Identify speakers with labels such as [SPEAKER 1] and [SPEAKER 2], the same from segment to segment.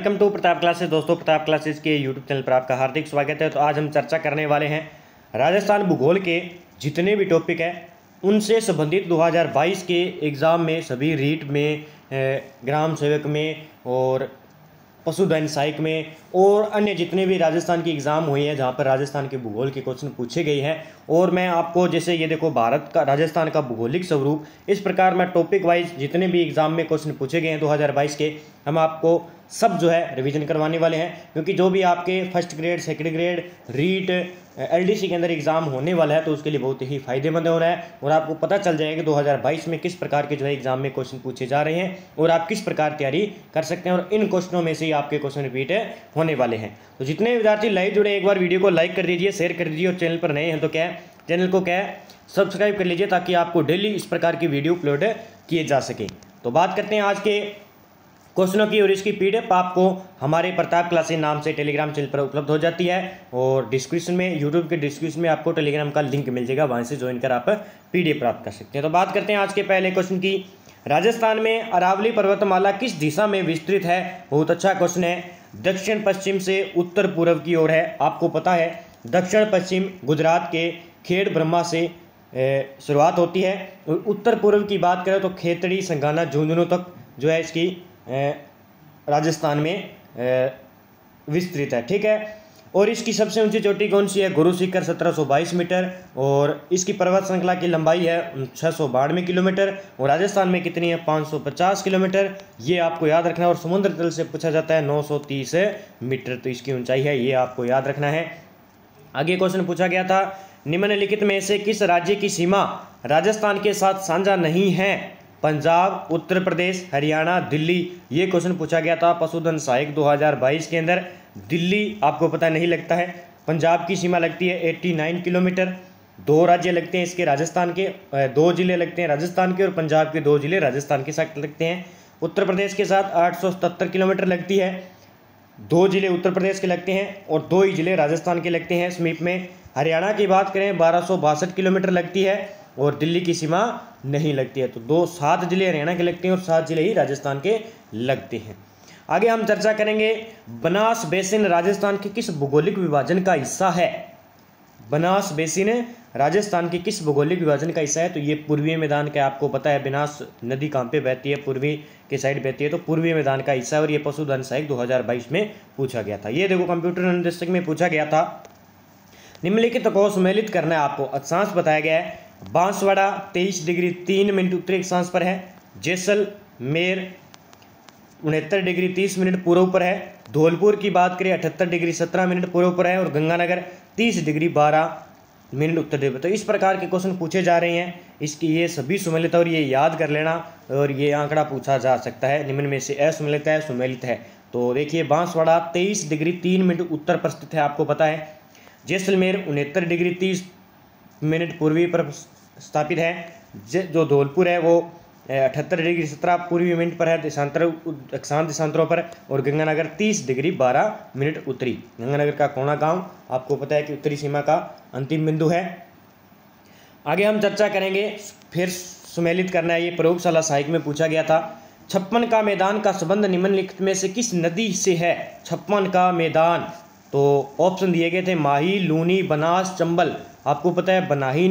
[SPEAKER 1] Welcome to Pratap classes. दोस्तों, Pratap classes के YouTube channel पर आपका हार्दिक स्वागत है। तो आज हम चर्चा करने वाले हैं राजस्थान भूगोल के जितने भी टॉपिक हैं उनसे संबंधित 2022 के एग्ज़ाम में सभी रीट में, ग्राम सेवक में और पशुधन सहायक में और अन्य जितने भी राजस्थान की एग्ज़ाम हुई हैं जहाँ पर राजस्थान के भूगोल के क्वेश्चन पूछे गए हैं। और मैं आपको जैसे ये देखो भारत का राजस्थान का भूगोलिक स्वरूप, इस प्रकार मैं टॉपिक वाइज जितने भी एग्ज़ाम में क्वेश्चन पूछे गए हैं 2022 के, हम आपको सब जो है रिवीजन करवाने वाले हैं। क्योंकि जो भी आपके first grade, second grade, REET, LDC के अंदर एग्ज़ाम होने वाला है तो उसके लिए बहुत ही फायदेमंद हो रहा है और आपको पता चल जाएगा कि 2022 में किस प्रकार के जो है एग्ज़ाम में क्वेश्चन पूछे जा रहे हैं और आप किस प्रकार तैयारी कर सकते हैं और इन क्वेश्चनों में से ही आपके क्वेश्चन रिपीट होने वाले हैं। तो जितने विद्यार्थी लाइव जुड़े, एक बार वीडियो को लाइक कर दीजिए, शेयर कर दीजिए और चैनल पर नए हैं तो क्या है, चैनल को क्या है सब्सक्राइब कर लीजिए ताकि आपको डेली इस प्रकार की वीडियो अपलोड किए जा सके। तो बात करते हैं आज के क्वेश्चनों की और इसकी पीडीएफ आपको हमारे प्रताप क्लासेस नाम से टेलीग्राम चैनल पर उपलब्ध हो जाती है और डिस्क्रिप्शन में, यूट्यूब के डिस्क्रिप्शन में आपको टेलीग्राम का लिंक मिल जाएगा, वहां से ज्वाइन कर आप पीडीएफ प्राप्त कर सकते हैं। तो बात करते हैं आज के पहले क्वेश्चन की। राजस्थान में अरावली पर्वतमाला किस दिशा में विस्तृत है? बहुत अच्छा क्वेश्चन है। दक्षिण पश्चिम से उत्तर पूर्व की ओर है। आपको पता है दक्षिण पश्चिम गुजरात के खेड़ ब्रह्मा से शुरुआत होती है और उत्तर पूर्व की बात करें तो खेतड़ी, संगाना, झुंझुनू तक जो है इसकी राजस्थान में विस्तृत है। ठीक है। और इसकी सबसे ऊंची चोटी कौन सी है? गुरु शिखर 1722 मीटर और इसकी पर्वत श्रृंखला की लंबाई है 692 किलोमीटर और राजस्थान में कितनी है? 550 किलोमीटर। ये आपको याद रखना है। और समुद्र तल से पूछा जाता है 930 मीटर, तो इसकी ऊंचाई है, ये आपको याद रखना है। आगे क्वेश्चन पूछा गया था, निम्नलिखित में से किस राज्य की सीमा राजस्थान के साथ साझा नहीं है? पंजाब, उत्तर प्रदेश, हरियाणा, दिल्ली। ये क्वेश्चन पूछा गया था पशुधन सहायक 2022 के अंदर। दिल्ली आपको पता नहीं लगता है। पंजाब की सीमा लगती है 89 किलोमीटर। दो राज्य लगते हैं इसके राजस्थान के, दो जिले लगते हैं राजस्थान के और पंजाब के दो जिले राजस्थान के साथ लगते हैं। उत्तर प्रदेश के साथ 877 किलोमीटर लगती है। दो जिले उत्तर प्रदेश के लगते हैं और दो ही जिले राजस्थान के लगते हैं समीप में। हरियाणा की बात करें 1262 किलोमीटर लगती है और दिल्ली की सीमा नहीं लगती है। तो 7 जिले हरियाणा के लगते हैं और 7 जिले ही राजस्थान के लगते हैं। आगे हम चर्चा करेंगे, बनास बेसिन राजस्थान के किस भौगोलिक विभाजन का हिस्सा है? बनास बेसिन राजस्थान के किस भौगोलिक विभाजन का हिस्सा है? तो ये पूर्वी मैदान का, आपको पता है बनास नदी कहाँ पे बहती है? पूर्वी के साइड बहती है, तो पूर्वी मैदान का हिस्सा है। और ये पशुधन सहायक 2022 में पूछा गया था। ये देखो कंप्यूटर निर्देशक में पूछा गया था। निम्नलिखित को सम्मिलित करना है आपको। अक्षांश बताया गया है, बांसवाड़ा 23 डिग्री 3 मिनट उत्तरी अक्षांश पर है। जैसलमेर 69 डिग्री 30 मिनट पूर्व पर है। धौलपुर की बात करें 78 डिग्री 17 मिनट पूर्व पर है और गंगानगर 30 डिग्री 12 मिनट उत्तर ध्रुव। तो इस प्रकार के क्वेश्चन पूछे जा रहे हैं, इसकी ये सभी सुमेलित और ये याद कर लेना। और ये आंकड़ा पूछा जा सकता है, निम्न में से असुमेलित है, सुमेलित है। तो देखिए बांसवाड़ा 23 डिग्री 3 मिनट उत्तर पर स्थित है, आपको पता है। जैसलमेर 69 डिग्री 30 मिनट पूर्वी पर स्थापित है। जो धौलपुर है वो 78 डिग्री 17 पूर्वी मिनट पर है, अक्षांश देशांतरों पर। और गंगानगर 30 डिग्री 12 मिनट उत्तरी। गंगानगर का कोना गांव आपको पता है कि उत्तरी सीमा का अंतिम बिंदु है। आगे हम चर्चा करेंगे, फिर सुमेलित करना है, ये प्रयोगशाला सहायक में पूछा गया था। 56 का मैदान का संबंध निम्नलिखित में से किस नदी से है? 56 का मैदान, तो ऑप्शन दिए गए थे माही, लूनी, बनास, चंबल। आपको पता है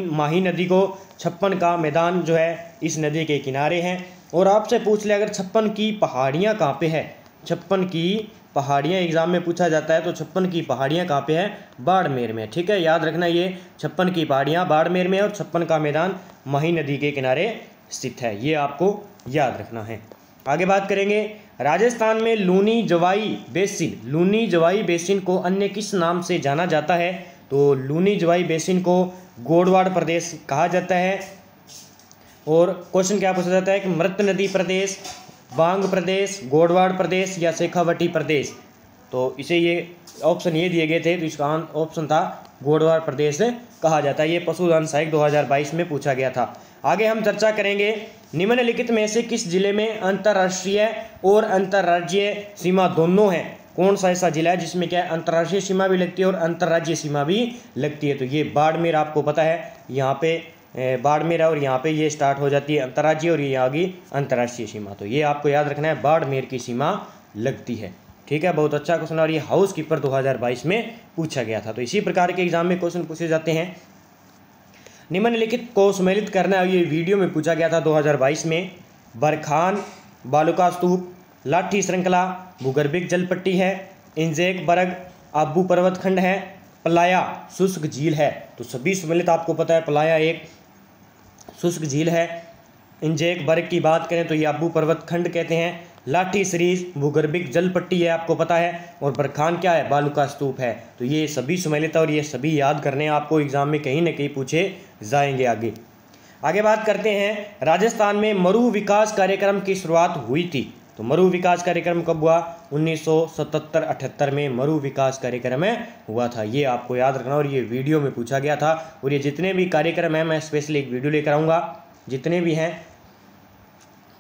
[SPEAKER 1] माही नदी को 56 का मैदान जो है इस नदी के किनारे हैं। और आपसे पूछ ले अगर 56 की पहाड़ियाँ कहाँ पे है? 56 की पहाड़ियाँ एग्जाम में पूछा जाता है, तो 56 की पहाड़ियाँ कहाँ पे है? बाड़मेर में। ठीक है, याद रखना, ये 56 की पहाड़ियाँ बाड़मेर में और 56 का मैदान माही नदी के किनारे स्थित है, ये आपको याद रखना है। आगे बात करेंगे, राजस्थान में लूनी जवाई बेसिन को अन्य किस नाम से जाना जाता है? तो लूनी जवाई बेसिन को गोडवाड़ प्रदेश कहा जाता है। और क्वेश्चन क्या पूछा जाता है कि मृत नदी प्रदेश, बांग प्रदेश, गोडवाड़ प्रदेश या शेखावटी प्रदेश। तो इसे ये ऑप्शन ये दिए गए थे, तो इसका ऑप्शन था गोडवाड़ प्रदेश कहा जाता है। ये पशुधन सहायक 2022 में पूछा गया था। आगे हम चर्चा करेंगे, निम्नलिखित में से किस जिले में अंतर्राष्ट्रीय और अंतर्राज्यीय सीमा दोनों है? कौन सा ऐसा जिला है जिसमें क्या है अंतर्राष्ट्रीय सीमा भी लगती है और अंतर्राज्यीय सीमा भी लगती है? तो ये बाड़मेर, आपको पता है यहाँ पे बाड़मेर है और यहाँ पे ये स्टार्ट हो जाती है अंतर्राज्यीय और ये आ गई अंतर्राष्ट्रीय सीमा। तो ये आपको याद रखना है, बाड़मेर की सीमा लगती है। ठीक है, बहुत अच्छा क्वेश्चन। और ये हाउस कीपर 2022 में पूछा गया था। तो इसी प्रकार के एग्जाम में क्वेश्चन पूछे जाते हैं। निम्नलिखित को सम्मिलित करना, ये वीडियो में पूछा गया था 2022 में। बरखान बालुका स्तूप, लाठी श्रृंखला, भूगर्भिक जलपट्टी है, इंजेक बर्ग आबू पर्वत खंड है, पलाया शुष्क झील है। तो सभी सम्मिलित आपको पता है, पलाया एक शुष्क झील है। इंजेक बर्ग की बात करें तो ये आबू पर्वत खंड कहते हैं। लाठी सीरीज भूगर्भिक जल पट्टी है, आपको पता है। और बरखान क्या है, बालुका स्तूप है। तो ये सभी सम्मिलित और ये सभी याद करने हैं आपको, एग्जाम में कहीं ना कहीं पूछे जाएंगे। आगे बात करते हैं, राजस्थान में मरु विकास कार्यक्रम की शुरुआत हुई थी। तो मरु विकास कार्यक्रम कब हुआ, 1977-78 में मरु विकास कार्यक्रम हुआ था। ये आपको याद रखना, और ये वीडियो में पूछा गया था। और ये जितने भी कार्यक्रम हैं मैं स्पेशली एक वीडियो लेकर आऊँगा, जितने भी हैं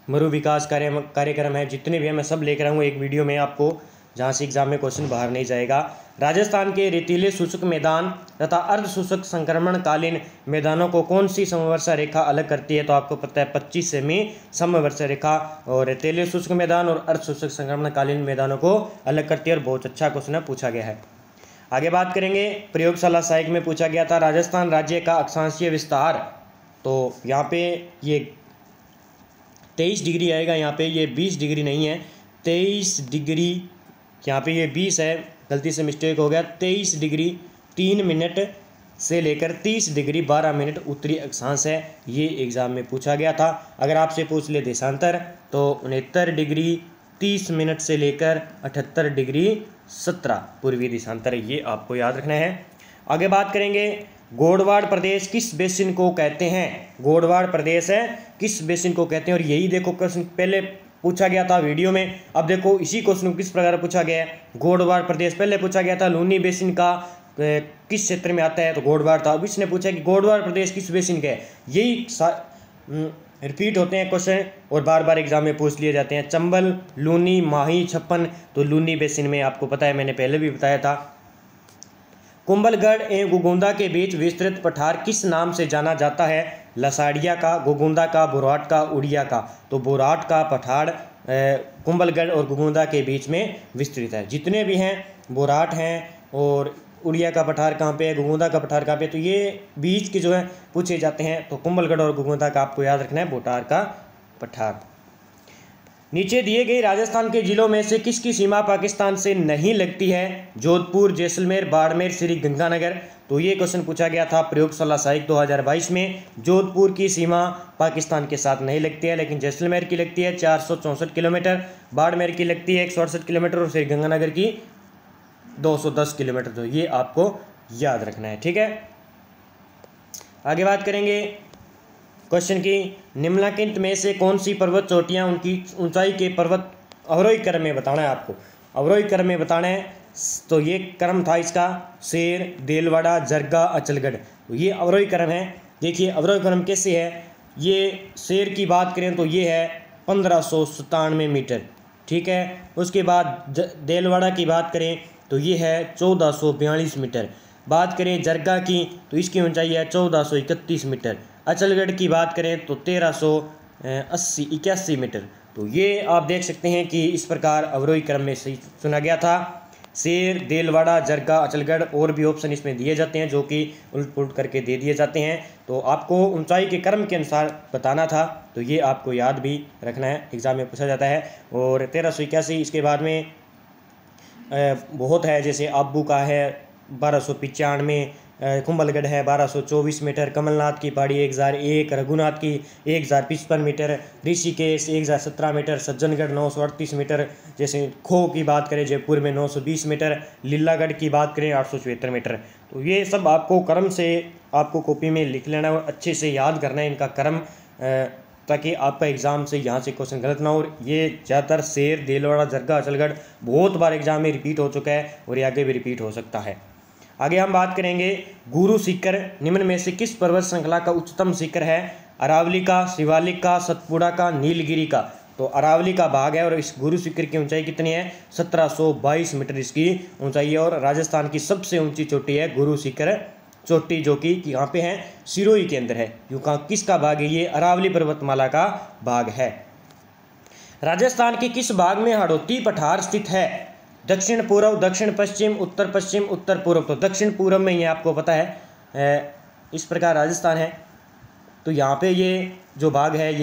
[SPEAKER 1] मरु विकास कार्यक्रम है, जितने भी हैं मैं सब लेकर आऊँगा एक वीडियो में आपको, जहाँ से एग्जाम में क्वेश्चन बाहर नहीं जाएगा। राजस्थान के रेतीले शुष्क मैदान तथा अर्ध शुष्क संक्रमणकालीन मैदानों को कौन सी समवर्षा रेखा अलग करती है, तो आपको पता है 25 सेमी समवर्षा रेखा और रेतीले शुष्क मैदान और अर्ध शुष्क संक्रमणकालीन मैदानों को अलग करती है। और बहुत अच्छा क्वेश्चन पूछा गया है। आगे बात करेंगे, प्रयोगशाला सहायक में पूछा गया था, राजस्थान राज्य का अक्षांशीय विस्तार। तो यहाँ पे ये 23 डिग्री आएगा, यहाँ पे ये 20 डिग्री नहीं है, 23 डिग्री, यहाँ पे ये 20 है, गलती से मिस्टेक हो गया। 23 डिग्री 3 मिनट से लेकर 30 डिग्री 12 मिनट उत्तरी अक्षांश है। ये एग्ज़ाम में पूछा गया था। अगर आपसे पूछ ले देशांतर तो 69 डिग्री 30 मिनट से लेकर 78 डिग्री 17 पूर्वी देशांतर, ये आपको याद रखना है। आगे बात करेंगे, गोडवाड़ प्रदेश किस बेसिन को कहते हैं। गोडवाड़ प्रदेश है किस बेसिन को कहते हैं। और यही देखो क्वेश्चन पहले पूछा गया था वीडियो में। अब देखो इसी क्वेश्चन को किस प्रकार पूछा गया है। गोडवाड़ प्रदेश पहले पूछा गया था, लूनी बेसिन का किस क्षेत्र में आता है, तो गोडवाड़ था। अब इसने पूछा कि गोडवाड़ प्रदेश किस बेसिन का है। यही रिपीट होते हैं क्वेश्चन और बार बार एग्जाम में पूछ लिए जाते हैं। चंबल, लूनी, माही, छप्पन, तो लूनी बेसिन में आपको पता है, मैंने पहले भी बताया था। कुंभलगढ़ एवं गुगुंदा के बीच विस्तृत पठार किस नाम से जाना जाता है। लसाड़िया का, गुगुंदा का, बोराट का, उड़िया का। तो बोराट का पठार कुंभलगढ़ और गुगुंदा के बीच में विस्तृत है। जितने भी हैं बोराट हैं और उड़िया का पठार कहाँ पे है, गुगुंदा का पठार कहाँ पे, तो ये बीच के जो है पूछे जाते हैं। तो कुंभलगढ़ और गुगुंदा का आपको याद रखना है, बोटार का पठार। नीचे दिए गए राजस्थान के जिलों में से किसकी सीमा पाकिस्तान से नहीं लगती है। जोधपुर, जैसलमेर, बाड़मेर, श्री गंगानगर। तो ये क्वेश्चन पूछा गया था प्रयोगशाला सहायक 2022 में। जोधपुर की सीमा पाकिस्तान के साथ नहीं लगती है, लेकिन जैसलमेर की लगती है 464 किलोमीटर, बाड़मेर की लगती है 168 किलोमीटर और श्री गंगानगर की 210 किलोमीटर। तो ये आपको याद रखना है, ठीक है। आगे बात करेंगे क्वेश्चन की, निम्नलिखित में से कौन सी पर्वत चोटियां उनकी ऊंचाई के पर्वत अवरोही क्रम में बताना है आपको, अवरोही क्रम में बताना है। तो ये क्रम था इसका, शेर, देलवाड़ा, जरगा, अचलगढ़। तो ये अवरोही क्रम है। देखिए अवरोही क्रम कैसे है। ये शेर की बात करें तो ये है 1597 मीटर, ठीक है। उसके बाद देलवाड़ा की बात करें तो ये है 1442 मीटर। बात करें जरगा की तो इसकी ऊंचाई है 1431 मीटर। अचलगढ़ की बात करें तो 1381 मीटर। तो ये आप देख सकते हैं कि इस प्रकार अवरोही क्रम में सही चुना गया था। शेर, देलवाड़ा, जरगा, अचलगढ़ और भी ऑप्शन इसमें दिए जाते हैं, जो कि उलट पुलट करके दे दिए जाते हैं। तो आपको ऊंचाई के क्रम के अनुसार बताना था, तो ये आपको याद भी रखना है, एग्जाम में पूछा जाता है। और 1381, इसके बाद में बहुत है, जैसे आबू का है 1295, कुंभलगढ़ है 1224 मीटर, कमलनाथ की पहाड़ी 1001, रघुनाथ की 1055 meter, Rishikesh 1017 meter, Sajjangarh 938 meter, जैसे खो की बात करें जयपुर में 920 मीटर, लीलागढ़ की बात करें 874 मीटर। तो ये सब आपको क्रम से आपको कॉपी में लिख लेना और अच्छे से याद करना है इनका क्रम, ताकि आपका एग्ज़ाम से यहाँ से क्वेश्चन गलत ना हो। ये ज़्यादातर शेर, देलवाड़ा, जरगा, अचलगढ़ बहुत बार एग्जाम में रिपीट हो चुका है और ये आगे भी रिपीट हो सकता है। आगे हम बात करेंगे, गुरु शिखर निम्न में से किस पर्वत श्रृंखला का उच्चतम शिखर है। अरावली का, शिवालिक का, सतपुड़ा का, नीलगिरी का। तो अरावली का भाग है और इस गुरु शिखर की ऊंचाई कितनी है, 1722 मीटर इसकी ऊंचाई है। और राजस्थान की सबसे ऊंची चोटी है गुरु शिखर चोटी, जो कि यहाँ पे है सिरोही के अंदर है। किसका भाग है ये, अरावली पर्वतमाला का भाग है। राजस्थान के किस भाग में हाड़ौती पठार स्थित है। दक्षिण पूर्व, दक्षिण पश्चिम, उत्तर पश्चिम, उत्तर पूर्व। तो दक्षिण पूर्व में ये आपको पता है इस प्रकार राजस्थान है। तो यहाँ पे ये जो भाग है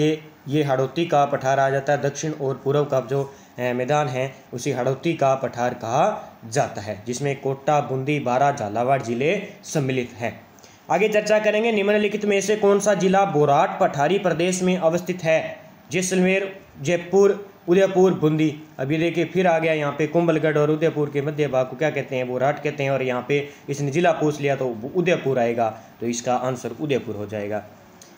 [SPEAKER 1] ये हाड़ौती का पठार आ जाता है। दक्षिण और पूर्व का जो मैदान है उसी हाड़ौती का पठार कहा जाता है, जिसमें कोटा, बूंदी, बारां, झालावाड़ जिले सम्मिलित हैं। आगे चर्चा करेंगे, निम्नलिखित में से कौन सा जिला बोराट पठारी प्रदेश में अवस्थित है? जैसलमेर, जयपुर, उदयपुर, बूंदी। अभी देखिए फिर आ गया यहाँ पे कुंभलगढ़ और उदयपुर के मध्य भाग को क्या कहते हैं? बोराट कहते हैं। और यहाँ पे इसने जिला पूछ लिया तो उदयपुर आएगा, तो इसका आंसर उदयपुर हो जाएगा।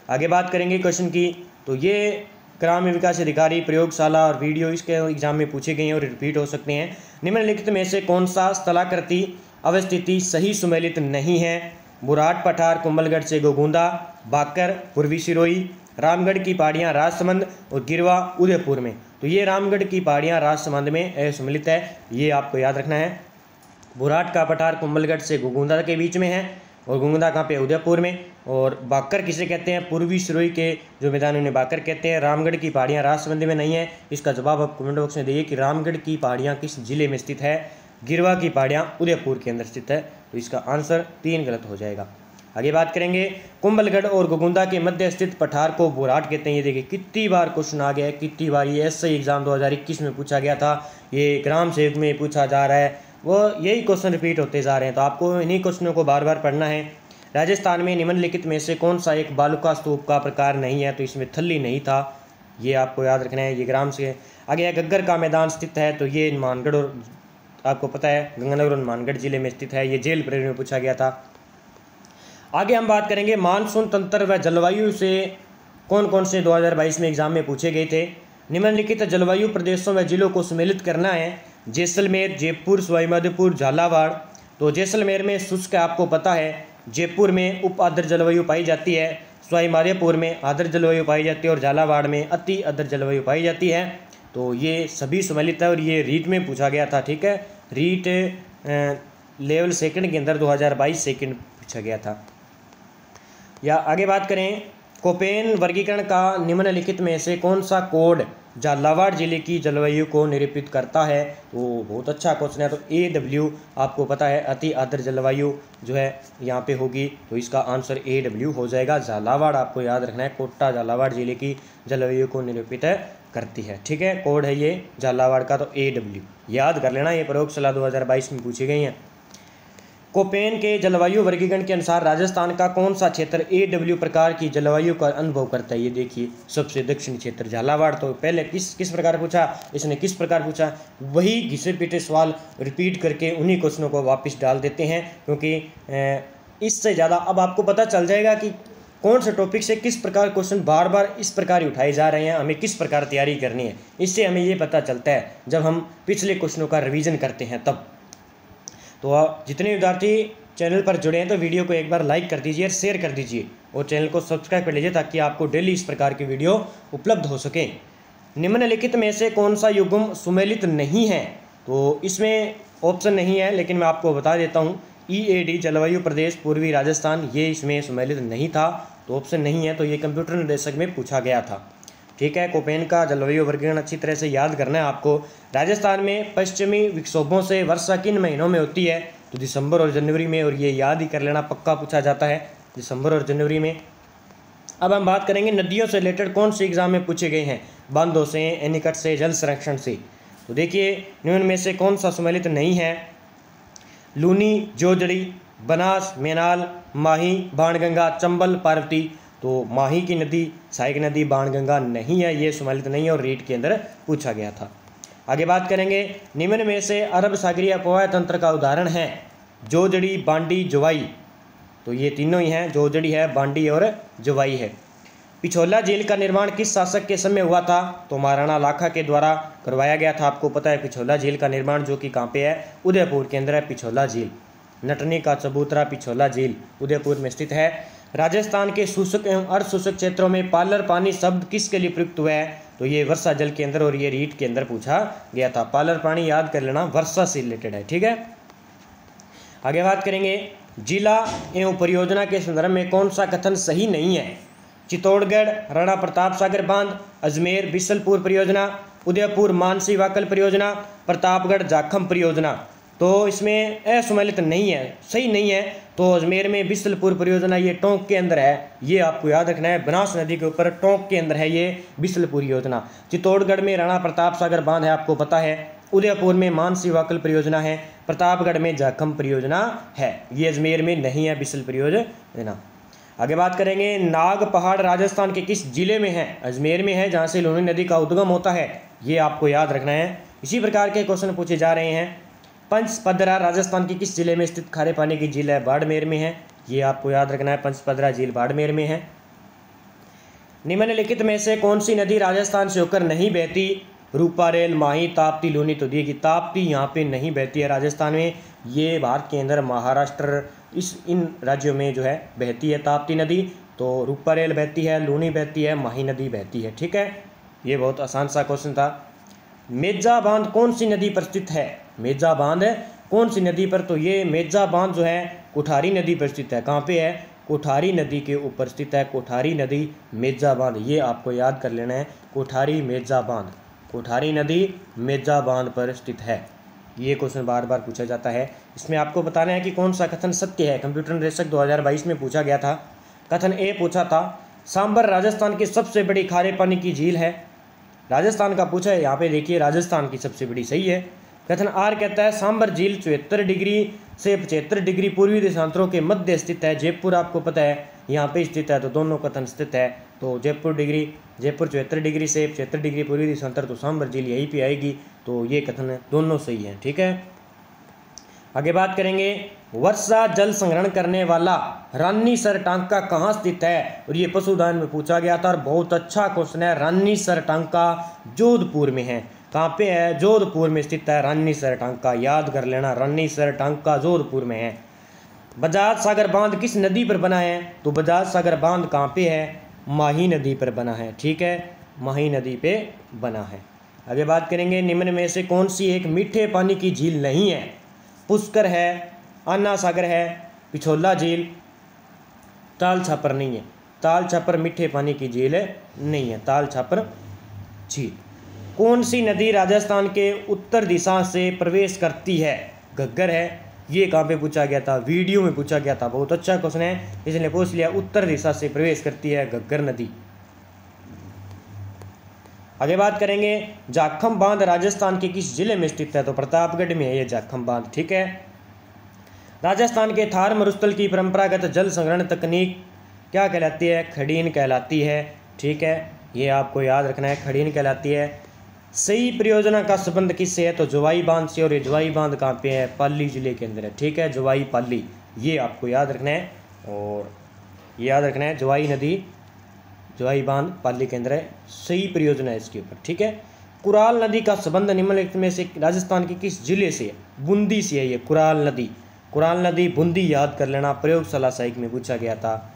[SPEAKER 1] आगे बात करेंगे क्वेश्चन की, तो ये ग्राम्य विकास अधिकारी प्रयोगशाला और वीडियो इसके एग्जाम में पूछे गए हैं और रिपीट हो सकते हैं। निम्नलिखित में से कौन सा स्थलाकृति अवस्थिति सही सुमेलित नहीं है? बोराट पठार कुंभलगढ़ से गोगुंदा, बाकर पूर्वी सिरोही, रामगढ़ की पहाड़ियाँ राजसमंद और गिरवा उदयपुर में। तो ये रामगढ़ की पहाड़ियाँ राजसमंद में सम्मिलित है, ये आपको याद रखना है। बोराट का पठार कुंभलगढ़ से गोगुंदा के बीच में है और गोगुंदा कहाँ पे? उदयपुर में। और बाकर किसे कहते हैं? पूर्वी सिरोही के जो मैदान उन्हें बाकर कहते हैं। रामगढ़ की पहाड़ियाँ राजसमंद में नहीं है। इसका जवाब आप कमेंट बॉक्स में दिए कि रामगढ़ की पहाड़ियाँ किस जिले में स्थित है? गिरवा की पहाड़ियाँ उदयपुर के अंदर स्थित है। तो इसका आंसर 3 गलत हो जाएगा। आगे बात करेंगे, कुंभलगढ़ और गोगुंदा के मध्य स्थित पठार को बोराट कहते हैं। ये देखिए कितनी बार क्वेश्चन आ गया है, कितनी बार ये एसआई एग्जाम 2021 में पूछा गया था, ये ग्राम सेवक में पूछा जा रहा है, वो यही क्वेश्चन रिपीट होते जा रहे हैं। तो आपको इन्हीं क्वेश्चनों को बार बार पढ़ना है। राजस्थान में निम्नलिखित में से कौन सा एक बालुका स्तूप का प्रकार नहीं है? तो इसमें थल्ली नहीं था, ये आपको याद रखना है। ये ग्राम से आगे गग्गर का मैदान स्थित है, तो ये मानगढ़ और आपको पता है गंगानगर और मानगढ़ जिले में स्थित है। ये जेल परेड में पूछा गया था। आगे हम बात करेंगे मानसून तंत्र व जलवायु से कौन कौन से 2022 में एग्जाम में पूछे गए थे। निम्नलिखित जलवायु प्रदेशों व जिलों को सम्मिलित करना है। जैसलमेर, जयपुर, सवाई माधोपुर, झालावाड़। तो जैसलमेर में शुष्क आपको पता है, जयपुर में उप आर्द्र जलवायु पाई जाती है, सवाई माधोपुर में आर्द्र जलवायु पाई जाती है और झालावाड़ में अति आर्द्र जलवायु पाई जाती है। तो ये सभी सम्मिलित है और ये रीट में पूछा गया था, ठीक है। रीट लेवल सेकंड के अंदर 2022 सेकंड पूछा गया था। या आगे बात करें, कोपेन वर्गीकरण का निम्नलिखित में से कौन सा कोड झालावाड़ जिले की जलवायु को निरूपित करता है? तो बहुत अच्छा क्वेश्चन है। तो AW आपको पता है अति आर्द्र जलवायु जो है यहाँ पे होगी, तो इसका आंसर AW हो जाएगा। झालावाड़ आपको याद रखना है, कोटा झालावाड़ जिले की जलवायु को निरूपित करती है, ठीक है। कोड है ये झालावाड़ का, तो AW याद कर लेना, ये प्रयोगशाला 2022 में पूछी गई हैं। कोपेन के जलवायु वर्गीकरण के अनुसार राजस्थान का कौन सा क्षेत्र AW प्रकार की जलवायु का अनुभव करता है? ये देखिए सबसे दक्षिणी क्षेत्र झालावाड़। तो पहले किस प्रकार पूछा, इसने किस प्रकार पूछा, वही घिसे पीटे सवाल रिपीट करके उन्हीं क्वेश्चनों को वापस डाल देते हैं, क्योंकि इससे ज़्यादा अब आपको पता चल जाएगा कि कौन से टॉपिक से किस प्रकार क्वेश्चन बार बार इस प्रकार ही उठाए जा रहे हैं, हमें किस प्रकार तैयारी करनी है। इससे हमें ये पता चलता है जब हम पिछले क्वेश्चनों का रिवीजन करते हैं तब। तो जितने विद्यार्थी चैनल पर जुड़े हैं तो वीडियो को एक बार लाइक कर दीजिए और शेयर कर दीजिए और चैनल को सब्सक्राइब कर लीजिए ताकि आपको डेली इस प्रकार की वीडियो उपलब्ध हो सके। निम्नलिखित में से कौन सा युग्म सुमेलित नहीं है? तो इसमें ऑप्शन नहीं है, लेकिन मैं आपको बता देता हूँ। EAD जलवायु प्रदेश पूर्वी राजस्थान, ये इसमें सुमेलित नहीं था, तो ऑप्शन नहीं है। तो ये कंप्यूटर निर्देशक में पूछा गया था, ठीक है। कोपेन का जलवायु वर्गीकरण अच्छी तरह से याद करना है आपको। राजस्थान में पश्चिमी विक्षोभों से वर्षा किन महीनों में होती है? तो दिसंबर और जनवरी में, और ये याद ही कर लेना, पक्का पूछा जाता है दिसंबर और जनवरी में। अब हम बात करेंगे नदियों से रिलेटेड कौन से एग्जाम में पूछे गए हैं? बांधों से, एनीकट से, जल संरक्षण से। तो देखिए निम्न में से कौन सा सम्मिलित नहीं है? लूनी, जोजड़ी, बनास, मेनाल, माही, बाणगंगा, चंबल, पार्वती। तो माही की नदी, सहायक नदी बाणगंगा नहीं है, ये सम्मिलित नहीं है और रीट के अंदर पूछा गया था। आगे बात करेंगे, निम्न में से अरब सागरीय अपवाह तंत्र का उदाहरण है? जोजड़ी, बांडी, जोवाई। तो ये तीनों ही हैं, जोजड़ी है, बांडी और जोवाई है। पिछोला झील का निर्माण किस शासक के समय हुआ था? तो महाराणा लाखा के द्वारा करवाया गया था। आपको पता है पिछोला झील का निर्माण जो कि कहाँ पे है? उदयपुर के अंदर है पिछोला झील। नटनी का चबूतरा पिछोला झील उदयपुर में स्थित है। राजस्थान के शुष्क एवं अर्धशुष्क क्षेत्रों में पालर पानी शब्द किसके लिए प्रयुक्त हुआ है? तो ये वर्षा जल के अंदर और ये रीट के अंदर पूछा गया था। पालर पानी याद कर लेना, वर्षा से रिलेटेड है, ठीक है। आगे बात करेंगे, जिला एवं परियोजना के संदर्भ में कौन सा कथन सही नहीं है? चित्तौड़गढ़, राणा प्रताप सागर बांध, अजमेर बिसलपुर परियोजना, उदयपुर मानसी वाकल परियोजना, प्रतापगढ़ जाखम परियोजना। तो इसमें असम्मिलित नहीं है, सही नहीं है। तो अजमेर में बिसलपुर परियोजना, ये टोंक के अंदर है, ये आपको याद रखना है। बनास नदी के ऊपर टोंक के अंदर है ये बिसलपुर योजना। चित्तौड़गढ़ में राणा प्रताप सागर बांध है, आपको पता है। उदयपुर में मानसी वाकल परियोजना है। प्रतापगढ़ में जाखम परियोजना है। ये अजमेर में नहीं है बिसल परियोजना। आगे बात करेंगे, नाग पहाड़ राजस्थान के किस जिले में है? अजमेर में है, जहाँ से लूनी नदी का उद्गम होता है। ये आपको याद रखना है। इसी प्रकार के क्वेश्चन पूछे जा रहे हैं। पंचपदरा राजस्थान के किस जिले में स्थित खारे पानी की झील है? बाड़मेर में है। ये आपको याद रखना है, पंचपदरा झील बाड़मेर में है। निम्नलिखित में से कौन सी नदी राजस्थान से होकर नहीं बहती? रूपारेल, माही, ताप्ती, लूनी। तो देखिए ताप्ती यहाँ पे नहीं बहती है राजस्थान में, ये भारत के अंदर महाराष्ट्र इन राज्यों में जो है बहती है ताप्ती नदी। तो रूपारेल बहती है, लूनी बहती है, माही नदी बहती है। ठीक है, ये बहुत आसान सा क्वेश्चन था। मेजा बांध कौन सी नदी पर स्थित है? मेजा बांध कौन सी नदी पर? तो ये मेजा बांध जो है कोठारी नदी पर स्थित है। कहाँ पे है? कोठारी नदी के ऊपर स्थित है। कोठारी नदी, मेजा बांध, ये आपको याद कर लेना है। कोठारी मेजा बांध, कोठारी नदी मेजा बांध पर स्थित है। ये क्वेश्चन बार बार पूछा जाता है। इसमें आपको बताना है कि कौन सा कथन सत्य है। कंप्यूटर निदेशक 2022 में पूछा गया था। कथन ए पूछा था, सांबर राजस्थान की सबसे बड़ी खारे पानी की झील है। राजस्थान का पूछा है, यहाँ पे देखिए राजस्थान की सबसे बड़ी, सही है। कथन आर कहता है, सांबर झील 74 डिग्री से 75 डिग्री पूर्वी देशांतरों के मध्य स्थित है। जयपुर आपको पता है यहाँ पे स्थित है, तो दोनों कथन स्थित है। तो जयपुर 74 डिग्री से 75 डिग्री पूर्वी देशांतर, तो सांबर झील यहीं पे आएगी। तो ये कथन दोनों सही हैं। ठीक है, आगे बात करेंगे, वर्षा जल संग्रहण करने वाला रानीसर टांका कहाँ स्थित है? और ये पशुधन में पूछा गया था और बहुत अच्छा क्वेश्चन है। रानीसर टांका जोधपुर में है। कहाँ पे है? जोधपुर में स्थित है रानीसर टांका, याद कर लेना। रानीसर टांका जोधपुर में है। बजाज सागर बांध किस नदी पर बना है? तो बजाज सागर बांध कहाँ पे है? माही नदी पर बना है। ठीक है, माही नदी पे बना है। आगे बात करेंगे, निम्न में से कौन सी एक मीठे पानी की झील नहीं है? पुष्कर है, अन्ना सागर है, पिछोला झील, ताल छापर नहीं है। ताल छापर मीठे पानी की झील नहीं है, ताल छापर झील। कौन सी नदी राजस्थान के उत्तर दिशा से प्रवेश करती है? घग्गर है। ये कहाँ पे पूछा गया था? वीडियो में पूछा गया था। बहुत अच्छा क्वेश्चन है, इसलिए पूछ लिया। उत्तर दिशा से प्रवेश करती है घग्गर नदी। आगे बात करेंगे, जाखम बांध राजस्थान के किस जिले में स्थित है? तो प्रतापगढ़ में है ये जाखम बांध। ठीक है, राजस्थान के थार मरुस्थल की परंपरागत जल संग्रहण तकनीक क्या कहलाती है? खड़ीन कहलाती है। ठीक है, ये आपको याद रखना है, खड़ीन कहलाती है। सही परियोजना का संबंध किससे है? तो जवाई बांध से। और ये जवाई बांध कहाँ पे है? पाली जिले के अंदर है। ठीक है, जवाई पाली, ये आपको याद रखना है। और ये याद रखना है, जवाई नदी, जवाई बांध पाली के अंदर है। सही परियोजना है इसके ऊपर। ठीक है, कुराल नदी का संबंध निम्नलिखित में से राजस्थान के किस जिले से है? बूंदी से है ये कुराल नदी। कुराल नदी बूंदी, याद कर लेना, प्रयोगशाला साइक में पूछा गया था।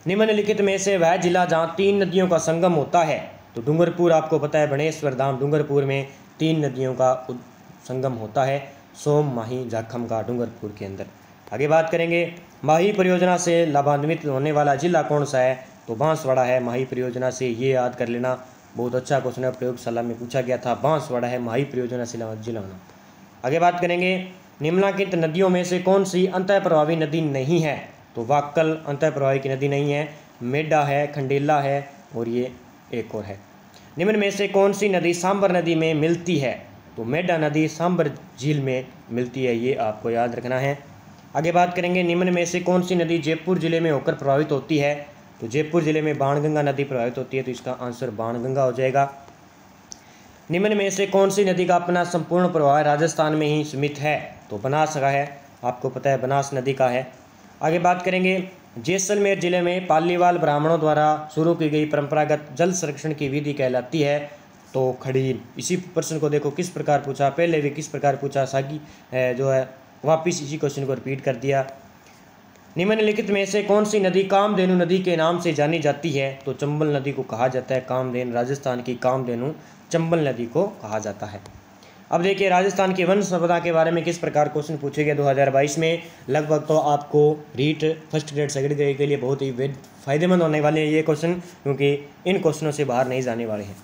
[SPEAKER 1] निम्नलिखित में से वह जिला जहाँ 3 नदियों का संगम होता है? तो डूंगरपुर आपको पता है, बनेश्वर धाम डूंगरपुर में 3 नदियों का संगम होता है। सोम, माही, जाखम का डूंगरपुर के अंदर। आगे बात करेंगे, माही परियोजना से लाभान्वित होने वाला जिला कौन सा है? तो बांसवाड़ा है माही परियोजना से। ये याद कर लेना, बहुत अच्छा क्वेश्चन है, प्रयोगशाला में पूछा गया था। बांसवाड़ा है माही परियोजना से जिला होना। आगे बात करेंगे, निम्नलिखित नदियों में से कौन सी अंतः प्रभावी नदी नहीं है? तो वाक्कल अंतः प्रभावी की नदी नहीं है। मेडा है, खंडेला है, और ये एक और है। निम्न में से कौन सी नदी सांबर नदी में मिलती है? तो मेडा नदी सांबर झील में मिलती है, ये आपको याद रखना है। आगे बात करेंगे, निम्न में से कौन सी नदी जयपुर जिले में होकर प्रभावित होती है? तो जयपुर जिले में बाणगंगा नदी प्रभावित होती है, तो इसका आंसर बाणगंगा हो जाएगा। निम्न में से कौन सी नदी का अपना संपूर्ण प्रवाह राजस्थान में ही सीमित है? तो बनास का है, आपको पता है बनास नदी का है। आगे बात करेंगे, जैसलमेर जिले में पालीवाल ब्राह्मणों द्वारा शुरू की गई परंपरागत जल संरक्षण की विधि कहलाती है? तो खड़ीन। इसी प्रश्न को देखो किस प्रकार पूछा, पहले भी किस प्रकार पूछा, सागी जो है वापिस इसी क्वेश्चन को रिपीट कर दिया। निम्नलिखित में से कौन सी नदी कामधेनु नदी के नाम से जानी जाती है? तो चंबल नदी को कहा जाता है कामधेनु, राजस्थान की कामधेनु चंबल नदी को कहा जाता है। अब देखिए, राजस्थान की वन संपदा के बारे में किस प्रकार क्वेश्चन पूछे गए 2022 में। लगभग तो आपको REET first grade second grade के लिए बहुत ही फायदेमंद होने वाले हैं ये क्वेश्चन, क्योंकि इन क्वेश्चनों से बाहर नहीं जाने वाले हैं।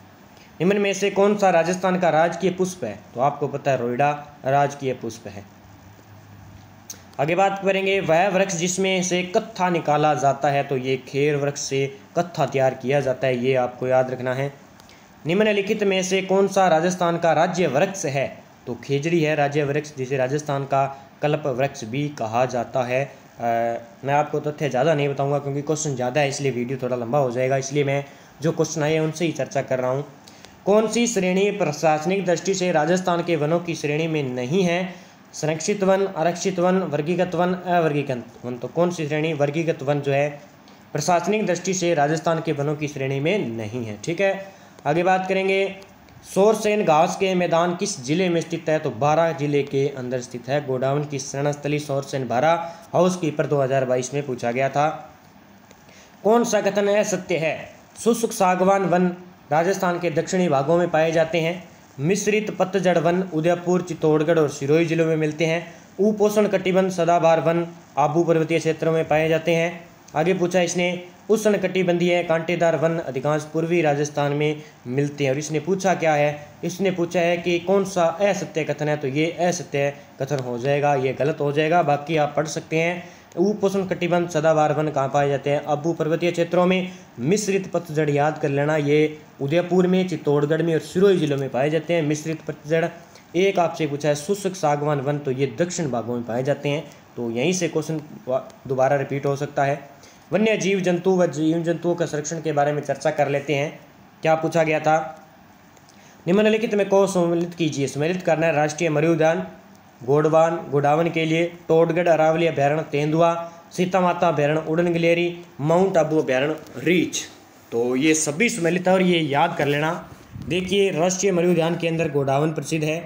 [SPEAKER 1] निम्न में से कौन सा राजस्थान का राजकीय पुष्प है? तो आपको पता है रोइडा राजकीय पुष्प है। आगे बात करेंगे वह वृक्ष जिसमें से कत्था निकाला जाता है, तो ये खेर वृक्ष से कत्था तैयार किया जाता है, ये आपको याद रखना है। निम्नलिखित में से कौन सा राजस्थान का राज्य वृक्ष है? तो खेजड़ी है राज्य वृक्ष, जिसे राजस्थान का कल्प वृक्ष भी कहा जाता है। मैं आपको तथ्य ज़्यादा नहीं बताऊंगा क्योंकि क्वेश्चन ज़्यादा है, इसलिए वीडियो थोड़ा लंबा हो जाएगा, इसलिए मैं जो क्वेश्चन आए हैं उनसे ही चर्चा कर रहा हूँ। कौन सी श्रेणी प्रशासनिक दृष्टि से राजस्थान के वनों की श्रेणी में नहीं है? संरक्षित वन, आरक्षित वन, वर्गीकृत वन, अवर्गीकृत वन। तो कौन सी श्रेणी? वर्गीकृत वन जो है प्रशासनिक दृष्टि से राजस्थान के वनों की श्रेणी में नहीं है। ठीक है, आगे बात करेंगे शोरसेन घास के मैदान किस जिले में स्थित है? तो बारां जिले के अंदर स्थित है। गोडाउन की शरणस्थली शोरसेन बारां हाउस कीपर 2022 में पूछा गया था। कौन सा कथन है सत्य है? शुष्क सागवान वन राजस्थान के दक्षिणी भागों में पाए जाते हैं। मिश्रित पतझड़ वन उदयपुर, चित्तौड़गढ़ और सिरोही जिलों में मिलते हैं। उपोष्ण कटिबंध सदाबहार वन आबू पर्वतीय क्षेत्रों में पाए जाते हैं। आगे पूछा इसने उष्ण कटिबंधीय कांटेदार वन अधिकांश पूर्वी राजस्थान में मिलते हैं। और इसने पूछा क्या है? इसने पूछा है कि कौन सा असत्य कथन है, तो ये असत्य कथन हो जाएगा, ये गलत हो जाएगा। बाकी आप पढ़ सकते हैं। उपोष्ण कटिबंध सदाबहार वन कहाँ पाए जाते हैं? आबू पर्वतीय क्षेत्रों में। मिश्रित पतझड़ याद कर लेना, ये उदयपुर में, चित्तौड़गढ़ में और सिरोही जिलों में पाए जाते हैं मिश्रित पतझड़। एक आपसे पूछा है शुष्क सागवान वन, तो ये दक्षिण भागों में पाए जाते हैं। तो यहीं से क्वेश्चन दोबारा रिपीट हो सकता है। वन्य जीव जंतु व जीव जंतुओं के संरक्षण के बारे में चर्चा कर लेते हैं। क्या पूछा गया था? निम्नलिखित में को सम्मिलित कीजिए। सम्मिलित करना है राष्ट्रीय मृग उद्यान गोडावन के लिए, टोडगढ़ अरावली अभ्यारण्य तेंदुआ, सीता माता अभ्यारण्य उड़न गिलेरी, माउंट आबू अभ्यारण्य रीछ। तो ये सभी सम्मिलित है और ये याद कर लेना। देखिए राष्ट्रीय मृग उद्यान के अंदर गोडावन प्रसिद्ध है,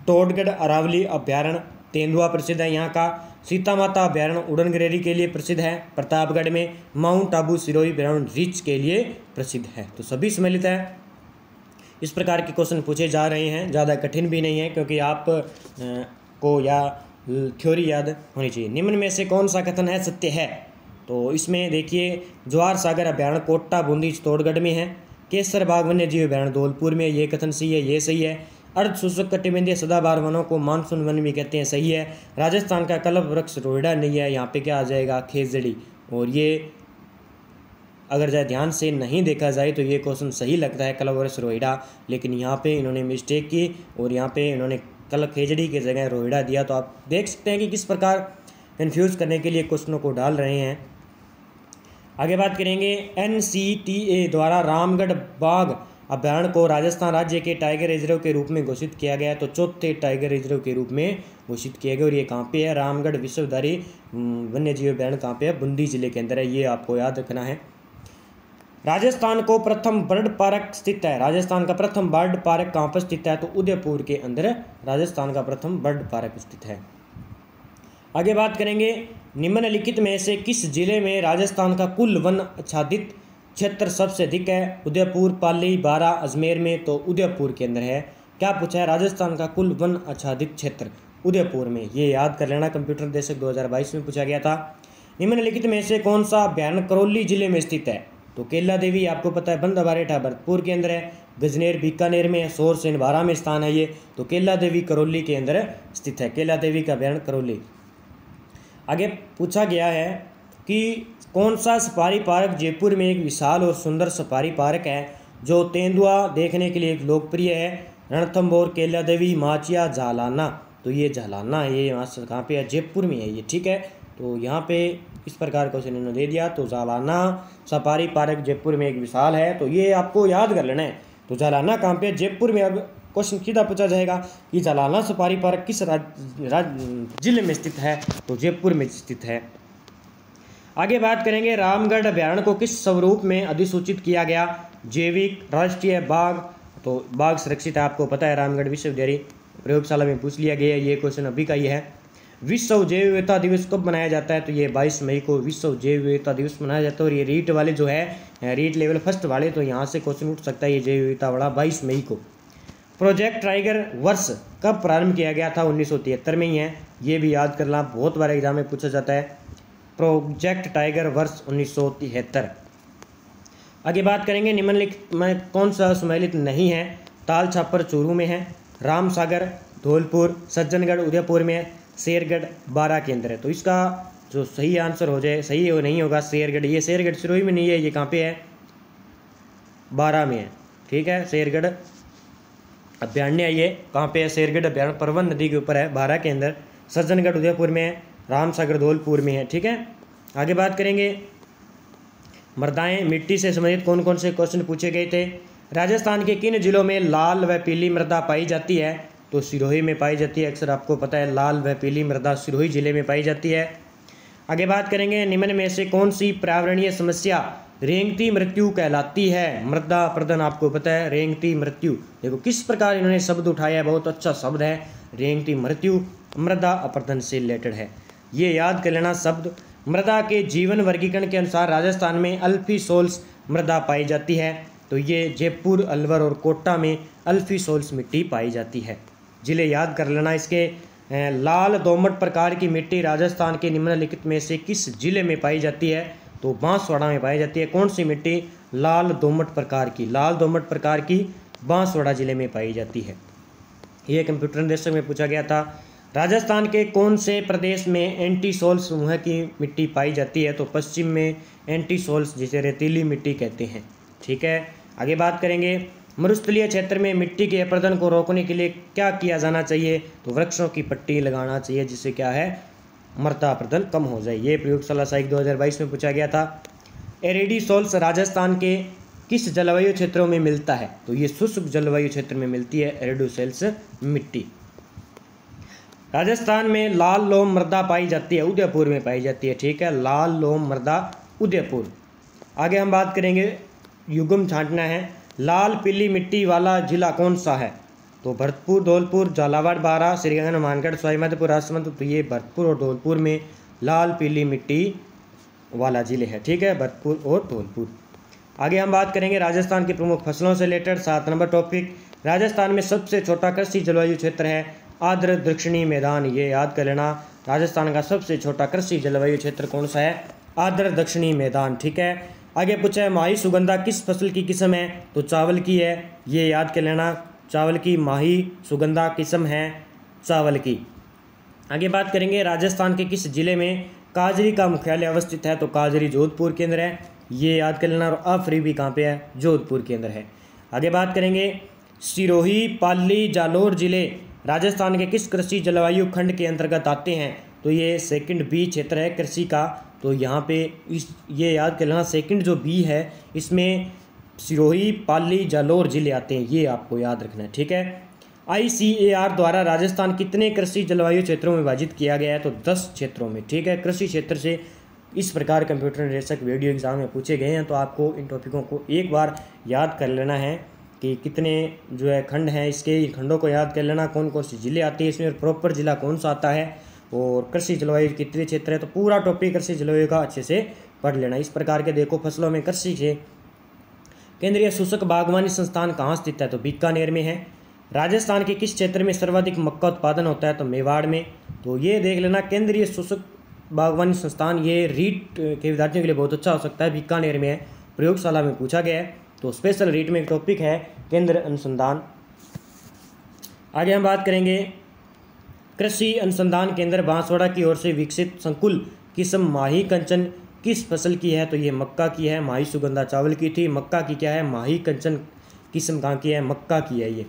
[SPEAKER 1] टोडगढ़ अरावली अभ्यारण्य तेंदुआ प्रसिद्ध है यहाँ का, सीता माता अभ्यारण्य उड़न गिलेरी के लिए प्रसिद्ध है प्रतापगढ़ में, माउंट आबू सिरोही अभ्यारण्य रीछ के लिए प्रसिद्ध है। तो सभी सम्मिलित है। इस प्रकार के क्वेश्चन पूछे जा रहे हैं, ज़्यादा कठिन भी नहीं है क्योंकि आप को या थ्योरी याद होनी चाहिए। निम्न में से कौन सा कथन है सत्य है? तो इसमें देखिए ज्वार सागर अभ्यारण्य कोटा बूंदी चित्तौड़गढ़ में है। केसर बाग वन्य जीव अभ्यारण्य धौलपुर में, ये कथन सही है, ये सही है। अर्ध शुष्क कटिबंधीय सदाबहार वनों को मानसून वन भी कहते हैं, सही है। राजस्थान का कल्प वृक्ष रोहिड़ा नहीं है, यहाँ पे क्या आ जाएगा? खेजड़ी। और ये अगर जाए ध्यान से नहीं देखा जाए तो ये क्वेश्चन सही लगता है कल्प वृक्ष रोहिड़ा, लेकिन यहाँ पे इन्होंने मिस्टेक की और यहाँ पे इन्होंने कल खेजड़ी की जगह रोहिड़ा दिया। तो आप देख सकते हैं कि किस प्रकार कन्फ्यूज़ करने के लिए क्वेश्चनों को डाल रहे हैं। आगे बात करेंगे NCTA द्वारा रामगढ़ बाघ अभ्यारण्य को राजस्थान राज्य के टाइगर रिजर्व के रूप में घोषित किया गया है। तो चौथे टाइगर रिजर्व के रूप में घोषित किया गया। और ये कहाँ पे है? रामगढ़ विश्वधारी वन्य जीव अभ्यारण्य कहाँ पे है? बूंदी जिले के अंदर है, ये आपको याद रखना है। राजस्थान को प्रथम बर्ड पार्क स्थित है। राजस्थान का प्रथम बर्ड पार्क कहाँ पर स्थित है? तो उदयपुर के अंदर राजस्थान का प्रथम बर्ड पार्क स्थित है। आगे बात करेंगे निम्नलिखित में से किस जिले में राजस्थान का कुल वन आच्छादित क्षेत्र सबसे अधिक है? उदयपुर, पाली, बारां, अजमेर में। तो उदयपुर के अंदर है। क्या पूछा है? राजस्थान का कुल वन आच्छादित क्षेत्र उदयपुर में, ये याद कर लेना, कंप्यूटर देशक 2022 में पूछा गया था। निम्नलिखित में से कौन सा अभ्यारण्य करौली जिले में स्थित है? तो केला देवी आपको पता है बंदबारेठा भरतपुर के अंदर है, गजनेर बीकानेर में है, शोरसेन बारां में स्थान है ये। तो केला देवी करौली के अंदर स्थित है, केला देवी का अभ्यारण्य करौली। आगे पूछा गया है कि कौन सा सफारी पार्क जयपुर में एक विशाल और सुंदर सफारी पार्क है जो तेंदुआ देखने के लिए एक लोकप्रिय है? रणथंभौर, केला देवी, माचिया, झालाना। तो ये झालाना है, ये यहाँ से कहाँ पे है? जयपुर में है ये, ठीक है। तो यहाँ पे इस प्रकार क्वेश्चन इन्होंने दे दिया। तो झालाना सफारी पार्क जयपुर में एक विशाल है, तो ये आपको याद कर लेना है। तो झालाना कहाँ पे? जयपुर में। अब क्वेश्चन सीधा पूछा जाएगा कि झालाना सफारी पार्क किस जिले में स्थित है? तो जयपुर में स्थित है। आगे बात करेंगे रामगढ़ अभ्यारण्य को किस स्वरूप में अधिसूचित किया गया? जैविक, राष्ट्रीय बाघ। तो बाघ सुरक्षित है, आपको पता है, रामगढ़ विश्वविद्यालय प्रयोगशाला में पूछ लिया गया है, ये क्वेश्चन अभी का ही है। विश्व जैव विविधता दिवस कब मनाया जाता है? तो ये 22 मई को विश्व जैव विविधता दिवस मनाया जाता है। और ये रीट वाले जो है, रीट लेवल फर्स्ट वाले, तो यहाँ से क्वेश्चन उठ सकता है ये जैव विविधता वाला 22 मई को। प्रोजेक्ट टाइगर वर्ष कब प्रारंभ किया गया था? 1973 में ही है, ये भी याद करना, बहुत बार एग्जाम में पूछा जाता है। प्रोजेक्ट टाइगर वर्ष 1973। आगे बात करेंगे निम्नलिखित में कौन सा सम्मिलित नहीं है। ताल छापर चूरू में है, राम सागर धौलपुर सज्जनगढ़ उदयपुर में है, शेरगढ़ बारां के अंदर है। तो इसका जो सही आंसर हो जाए, सही हो नहीं होगा शेरगढ़। ये शेरगढ़ सिरोही में नहीं है, ये कहाँ पे है, बारां में है। ठीक है, शेरगढ़ अभ्यारण्य है, ये कहाँ पे है, शेरगढ़ अभ्यारण्य परवन नदी के ऊपर है, बारां के अंदर। सज्जनगढ़ उदयपुर में है, रामसागर धौलपुर में है। ठीक है, आगे बात करेंगे मृदाएं मिट्टी से संबंधित कौन कौन से क्वेश्चन पूछे गए थे। राजस्थान के किन जिलों में लाल व पीली मृदा पाई जाती है। तो सिरोही में पाई जाती है, अक्सर आपको पता है लाल व पीली मृदा सिरोही जिले में पाई जाती है। आगे बात करेंगे निम्न में से कौन सी पर्यावरणीय समस्या रेंगती मृत्यु कहलाती है। मृदा प्रदन आपको पता है, रेंगती मृत्यु। देखो किस प्रकार इन्होंने शब्द उठाया है, बहुत अच्छा शब्द है। रेंगती मृत्यु मृदा अपर्दन से रिलेटेड है, ये याद कर लेना शब्द। मृदा के जीवन वर्गीकरण के अनुसार राजस्थान में अल्फीसोल्स मृदा पाई जाती है। तो ये जयपुर, अलवर और कोटा में अल्फीसोल्स मिट्टी पाई जाती है। जिले याद कर लेना इसके। लाल दोमट प्रकार की मिट्टी राजस्थान के निम्नलिखित में से किस जिले में पाई जाती है। तो बांसवाड़ा में पाई जाती है। कौन सी मिट्टी, लाल दोमट प्रकार की, लाल दोमट प्रकार की बांसवाड़ा जिले में पाई जाती है। ये कंप्यूटर निर्देशक में पूछा गया था। राजस्थान के कौन से प्रदेश में एंटीसोल समूह की मिट्टी पाई जाती है। तो पश्चिम में एंटीसोल्स, जिसे रेतीली मिट्टी कहते हैं। ठीक है, आगे बात करेंगे मरुस्थलीय क्षेत्र में मिट्टी के अपरदन को रोकने के लिए क्या किया जाना चाहिए। तो वृक्षों की पट्टी लगाना चाहिए, जिससे क्या है, मृदा अपरदन कम हो जाए। ये प्रयोगशाला साइक 2022 में पूछा गया था। एरेडीसोल्स राजस्थान के किस जलवायु क्षेत्रों में मिलता है। तो ये शुष्क जलवायु क्षेत्र में मिलती है एरेडीसोल्स मिट्टी। राजस्थान में लाल लोम मृदा पाई जाती है, उदयपुर में पाई जाती है। ठीक है, लाल लोम मृदा उदयपुर। आगे हम बात करेंगे, युग्म छांटना है। लाल पीली मिट्टी वाला जिला कौन सा है। तो भरतपुर, धौलपुर, झालावाड़, बारां, श्रीगंगानगर, मानगढ़, सवाईमाधोपुर, राजसमंद। तो ये भरतपुर और धौलपुर में लाल पीली मिट्टी वाला जिले है। ठीक है, भरतपुर और धौलपुर। आगे हम बात करेंगे राजस्थान की प्रमुख फसलों से रिलेटेड। 7 नंबर टॉपिक, राजस्थान में सबसे छोटा कृषि जलवायु क्षेत्र है आर्द्र दक्षिणी मैदान। ये याद कर लेना, राजस्थान का सबसे छोटा कृषि जलवायु क्षेत्र कौन सा है, आर्द्र दक्षिणी मैदान। ठीक है, आगे पूछा है माही सुगंधा किस फसल की किस्म है। तो चावल की है, ये याद कर लेना, चावल की माही सुगंधा किस्म है चावल की। आगे बात करेंगे राजस्थान के किस जिले में काजरी का मुख्यालय अवस्थित है। तो काजरी जोधपुर के अंदर है, ये याद कर लेना। और अफरीबी कहाँ पे है, जोधपुर के अंदर है। आगे बात करेंगे सिरोही, पाली, जालोर जिले राजस्थान के किस कृषि जलवायु खंड के अंतर्गत आते हैं। तो ये सेकंड बी क्षेत्र है कृषि का। तो यहाँ पे ये याद कर लेना, सेकंड जो बी है इसमें सिरोही, पाली, जालोर जिले आते हैं, ये आपको याद रखना है। ठीक है, ICAR द्वारा राजस्थान कितने कृषि जलवायु क्षेत्रों में विभाजित किया गया है। तो 10 क्षेत्रों में। ठीक है, कृषि क्षेत्र से इस प्रकार कंप्यूटर निर्देशक वीडियो एग्जाम में पूछे गए हैं। तो आपको इन टॉपिकों को एक बार याद कर लेना है कि कितने जो है खंड हैं, इसके खंडों को याद कर लेना, कौन कौन सी जिले आती है इसमें, प्रॉपर जिला कौन सा आता है, और कृषि जलवायु कितने क्षेत्र है। तो पूरा टॉपिक कृषि जलवायु का अच्छे से पढ़ लेना। इस प्रकार के देखो फसलों में कृषि से केंद्रीय शुष्क बागवानी संस्थान कहाँ स्थित है। तो बीकानेर में है। राजस्थान के किस क्षेत्र में सर्वाधिक मक्का उत्पादन होता है। तो मेवाड़ में। तो ये देख लेना, केंद्रीय शुष्क बागवानी संस्थान, ये रीट के विद्यार्थियों के लिए बहुत अच्छा हो सकता है, बीकानेर में है, प्रयोगशाला में पूछा गया है। तो स्पेशल रीट में एक टॉपिक है केंद्र अनुसंधान। आगे हम बात करेंगे कृषि अनुसंधान केंद्र बांसवाड़ा की ओर से विकसित संकुल किस्म माही कंचन किस फसल की है। तो ये मक्का की है। माही सुगंधा चावल की थी, मक्का की क्या है, माही कंचन किस्म कहाँ की है, मक्का की है। ये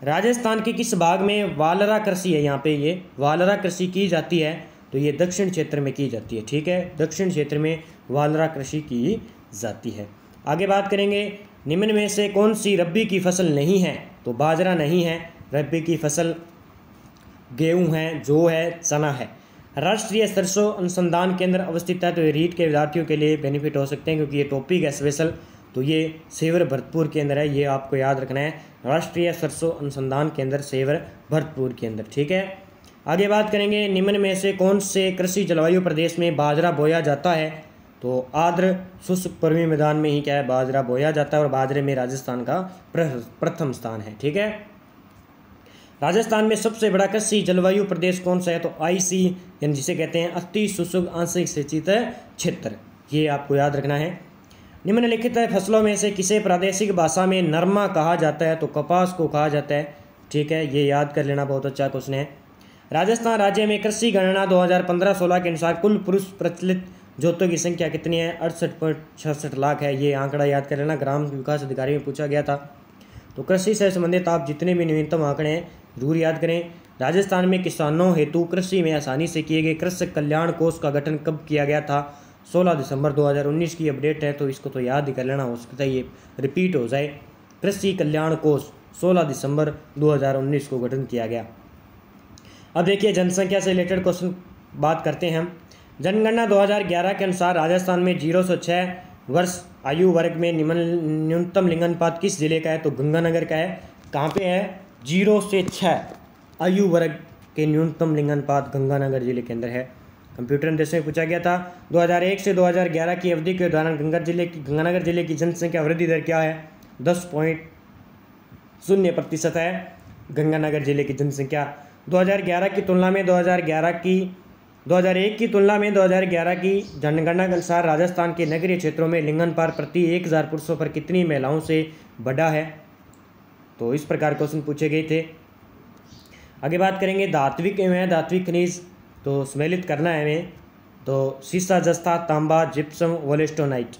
[SPEAKER 1] राजस्थान के किस भाग में वालरा कृषि है, यहाँ पे ये वालरा कृषि की जाती है। तो ये दक्षिण क्षेत्र में की जाती है। ठीक है, दक्षिण क्षेत्र में वालरा कृषि की जाती है। आगे बात करेंगे निम्न में से कौन सी रबी की फसल नहीं है। तो बाजरा नहीं है, रबी की फसल गेहूं है, जौ है, चना है। राष्ट्रीय सरसों अनुसंधान केंद्र अवस्थित है। तो ये रीट के विद्यार्थियों के लिए बेनिफिट हो सकते हैं, क्योंकि ये टॉपिक है स्पेशल। तो ये सेवर भरतपुर के अंदर है, ये आपको याद रखना है। राष्ट्रीय सरसों अनुसंधान केंद्र सेवर भरतपुर के अंदर। ठीक है, आगे बात करेंगे निम्न में से कौन से कृषि जलवायु प्रदेश में बाजरा बोया जाता है। तो आर्द्र शुष्क पर्वतीय मैदान में ही क्या है, बाजरा बोया जाता है, और बाजरे में राजस्थान का प्रथम स्थान है। ठीक है, राजस्थान में सबसे बड़ा कृषि जलवायु प्रदेश कौन सा है। तो IC यानी जिसे कहते हैं अति शुष्क आंशिक सिंचित क्षेत्र, ये आपको याद रखना है। निम्नलिखित फसलों में से किसे प्रादेशिक भाषा में नरमा कहा जाता है? तो कपास को कहा जाता है। ठीक है, ये याद कर लेना, बहुत अच्छा क्वेश्चन है। राजस्थान राज्य में कृषि गणना 2015-16 के अनुसार कुल पुरुष प्रचलित जोतों की संख्या कितनी है? 68.66 लाख है। ये आंकड़ा याद कर लेना, ग्राम विकास अधिकारी में पूछा गया था। तो कृषि से संबंधित आप जितने भी न्यूनतम आंकड़े हैं जरूर याद करें। राजस्थान में किसानों हेतु कृषि में आसानी से किए गए कृषक कल्याण कोष का गठन कब किया गया था? 16 दिसंबर 2019 की अपडेट है, तो इसको तो याद ही कर लेना, हो सकता है ये रिपीट हो जाए। कृषि कल्याण कोष 16 दिसंबर 2019 को गठन किया गया। अब देखिए जनसंख्या से रिलेटेड क्वेश्चन बात करते हैं हम। जनगणना 2011 के अनुसार राजस्थान में 0 से 6 वर्ष आयु वर्ग में न्यूनतम लिंगानुपात किस जिले का है? तो गंगानगर का है। कहाँ पे है? 0 से 6 आयु वर्ग के न्यूनतम लिंगानुपात गंगानगर जिले के अंदर है। कंप्यूटर निर्देश में पूछा गया था 2001 से 2011 की अवधि के दौरान गंगानगर जिले की जनसंख्या वृद्धि दर क्या है? 10.0% है गंगानगर जिले की जनसंख्या। 2011 की तुलना में 2001 की तुलना में 2011 की जनगणना के अनुसार राजस्थान के नगरीय क्षेत्रों में लिंगानुपात प्रति 1000 पुरुषों पर कितनी महिलाओं से बढ़ा है? तो इस प्रकार क्वेश्चन पूछे गए थे। आगे बात करेंगे धात्विक एवं धात्विक खनिज, तो सम्मिलित करना है हमें। तो सीसा, जस्ता, तांबा, जिप्सम, वोलेस्टोनाइट।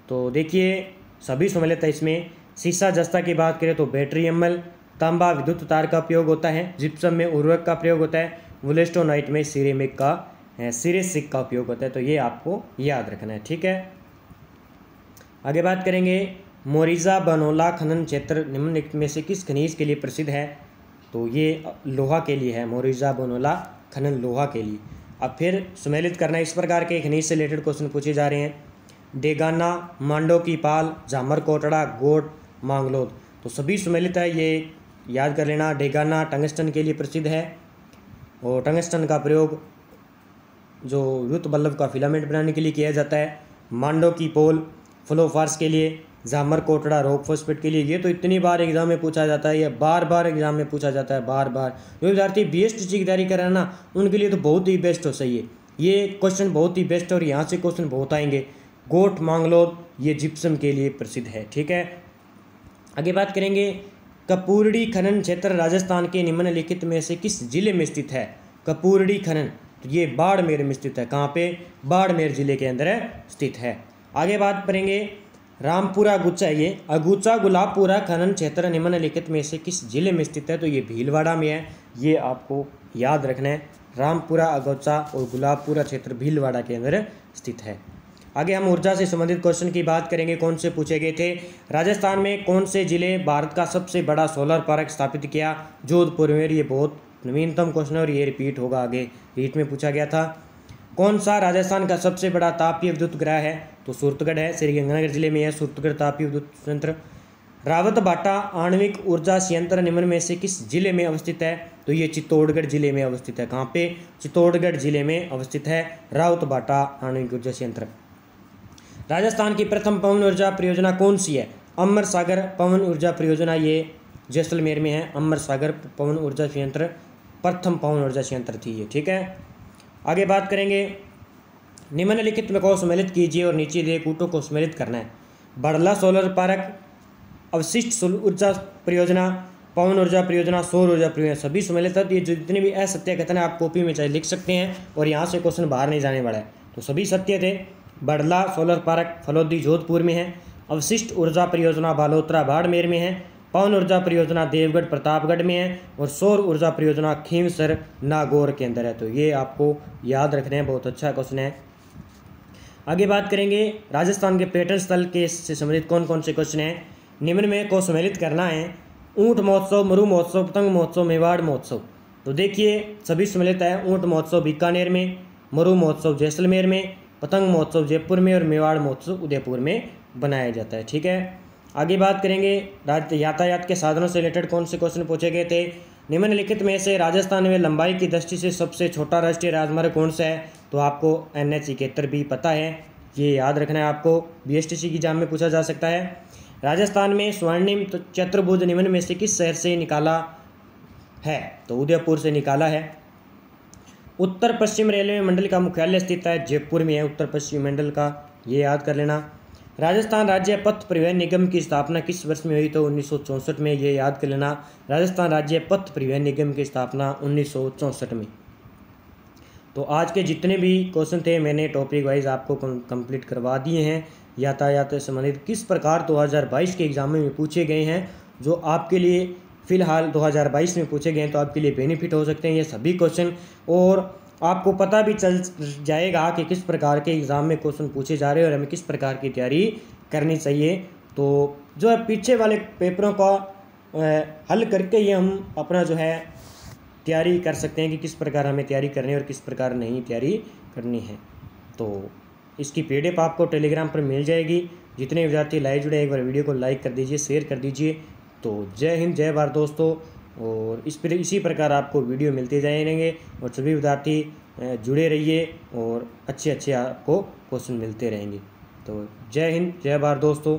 [SPEAKER 1] तो देखिए सभी सम्मिलित है इसमें। सीसा जस्ता की बात करें तो बैटरी एमल, तांबा विद्युत तार का उपयोग होता है, जिप्सम में उर्वरक का प्रयोग होता है, वोलेस्टोनाइट में सिरेसिक का उपयोग होता है। तो ये आपको याद रखना है। ठीक है, आगे बात करेंगे मोरिजा बनोला खनन क्षेत्र निम्नलिखित में से किस खनिज के लिए प्रसिद्ध है? तो ये लोहा के लिए है। मोरिजा बनोला खनन लोहा के लिए। अब फिर सम्मिलित करना, इस प्रकार के खनिज से रिलेटेड क्वेश्चन पूछे जा रहे हैं। डेगाना, मांडो की पाल, झामर कोटड़ा, गोट, मांगलोद। तो सभी सम्मिलित है, ये याद कर लेना। डेगाना टंगस्टन के लिए प्रसिद्ध है और टंगस्टन का प्रयोग जो युद्ध बल्लभ का फिलामेंट बनाने के लिए किया जाता है। मांडो की पोल फ्लोफार्स के लिए, झामर कोटड़ा रॉक फॉस्फेट के लिए। ये तो इतनी बार एग्जाम में पूछा जाता है, ये बार बार एग्जाम में पूछा जाता है, बार बार। जो विद्यार्थी BSTC की तैयारी कर रहे हैं ना, उनके लिए तो बहुत ही बेस्ट हो सही है ये क्वेश्चन, बहुत ही बेस्ट। और यहाँ से क्वेश्चन बहुत आएंगे। गोट मांगलोद ये जिप्सम के लिए प्रसिद्ध है। ठीक है, आगे बात करेंगे कपूरड़ी खनन क्षेत्र राजस्थान के निम्नलिखित में से किस जिले में स्थित है? कपूरड़ी खनन, तो ये बाड़मेर में स्थित है। कहाँ पे? बाड़मेर जिले के अंदर स्थित है। आगे बात करेंगे रामपुरा गुच्चा, ये अगुचा गुलाबपुरा खनन क्षेत्र निम्नलिखित में से किस जिले में स्थित है? तो ये भीलवाड़ा में है। ये आपको याद रखना है। रामपुरा, अगुचा और गुलाबपुरा क्षेत्र भीलवाड़ा के अंदर स्थित है। आगे हम ऊर्जा से संबंधित क्वेश्चन की बात करेंगे। कौन से पूछे गए थे? राजस्थान में कौन से जिले भारत का सबसे बड़ा सोलर पार्क स्थापित किया? जोधपुर में। ये बहुत नवीनतम क्वेश्चन है और ये रिपीट होगा, आगे रीट में पूछा गया था। कौन सा राजस्थान का सबसे बड़ा तापीय विद्युत ग्रह है? तो सूरतगढ़ है, श्री गंगानगर जिले में है सूरतगढ़ तापीय विद्युत संयंत्र। रावत भाटा आणविक ऊर्जा संयंत्र निम्न में से किस जिले में अवस्थित है? तो ये चित्तौड़गढ़ जिले में अवस्थित है। कहाँ पे? चित्तौड़गढ़ जिले में अवस्थित है रावत भाटा आणविक ऊर्जा संयंत्र। राजस्थान की प्रथम पवन ऊर्जा परियोजना कौन सी है? अमर सागर पवन ऊर्जा परियोजना, ये जैसलमेर में है। अमर सागर पवन ऊर्जा संयंत्र प्रथम पवन ऊर्जा संयंत्र थी ये। ठीक है, आगे बात करेंगे निम्नलिखित में को सम्मिलित कीजिए और नीचे दिए कूटों को सम्मिलित करना है। बड़ला सोलर पार्क, अवशिष्ट ऊर्जा परियोजना, पवन ऊर्जा परियोजना, सौर ऊर्जा परियोजना, सभी सम्मिलित है। ये जितने भी असत्य कथन है आप कॉपी में चाहे लिख सकते हैं और यहाँ से क्वेश्चन बाहर नहीं जाने वाला है। तो सभी सत्य थे। बड़ला सोलर पार्क फलोदी जोधपुर में है। अवशिष्ट ऊर्जा परियोजना बालोतरा बाड़मेर में है। पवन ऊर्जा परियोजना देवगढ़ प्रतापगढ़ में है और सौर ऊर्जा परियोजना खींवसर नागौर के अंदर है। तो ये आपको याद रखने हैं, बहुत अच्छा क्वेश्चन है। आगे बात करेंगे राजस्थान के पर्यटन स्थल के से संबंधित कौन कौन से क्वेश्चन हैं। निम्न में को सम्मिलित करना है। ऊँट महोत्सव, मरु महोत्सव, पतंग महोत्सव, मेवाड़ महोत्सव। तो देखिए सभी सम्मिलित है। ऊँट महोत्सव बीकानेर में, मरु महोत्सव जैसलमेर में, पतंग महोत्सव जयपुर में और मेवाड़ महोत्सव उदयपुर में बनाया जाता है। ठीक है, आगे बात करेंगे यातायात के साधनों से रिलेटेड कौन से क्वेश्चन पूछे गए थे। निम्नलिखित में से राजस्थान में लंबाई की दृष्टि से सबसे छोटा राष्ट्रीय राजमार्ग कौन सा है? तो आपको NH71 भी पता है, ये याद रखना है आपको। BSTC की एग्जाम में पूछा जा सकता है। राजस्थान में स्वर्णिम चतुर्भुज निम्न में से किस शहर से निकाला है? तो उदयपुर से निकाला है। उत्तर पश्चिम रेलवे मंडल का मुख्यालय स्थित है जयपुर में है, उत्तर पश्चिम मंडल का, ये याद कर लेना। राजस्थान राज्य पथ परिवहन निगम की स्थापना किस वर्ष में हुई? तो 1964 में। ये याद कर लेना, राजस्थान राज्य पथ परिवहन निगम की स्थापना 1964 में। तो आज के जितने भी क्वेश्चन थे मैंने टॉपिक वाइज आपको कंप्लीट करवा दिए हैं। यातायात से संबंधित किस प्रकार 2022 के एग्जाम में पूछे गए हैं, जो आपके लिए फ़िलहाल 2022 में पूछे गए हैं, तो आपके लिए बेनिफिट हो सकते हैं ये सभी क्वेश्चन। और आपको पता भी चल जाएगा कि किस प्रकार के एग्ज़ाम में क्वेश्चन पूछे जा रहे हैं और हमें किस प्रकार की तैयारी करनी चाहिए। तो जो है पीछे वाले पेपरों का हल करके ही हम अपना जो है तैयारी कर सकते हैं कि किस प्रकार हमें तैयारी करनी है और किस प्रकार नहीं तैयारी करनी है। तो इसकी PDF आपको टेलीग्राम पर मिल जाएगी। जितने विद्यार्थी लाइव जुड़े एक बार वीडियो को लाइक कर दीजिए, शेयर कर दीजिए। तो जय हिंद, जय भारत दोस्तों। और इसी प्रकार आपको वीडियो मिलते जाएंगे और सभी विद्यार्थी जुड़े रहिए और अच्छे अच्छे आपको क्वेश्चन मिलते रहेंगे। तो जय हिंद, जय भारत दोस्तों।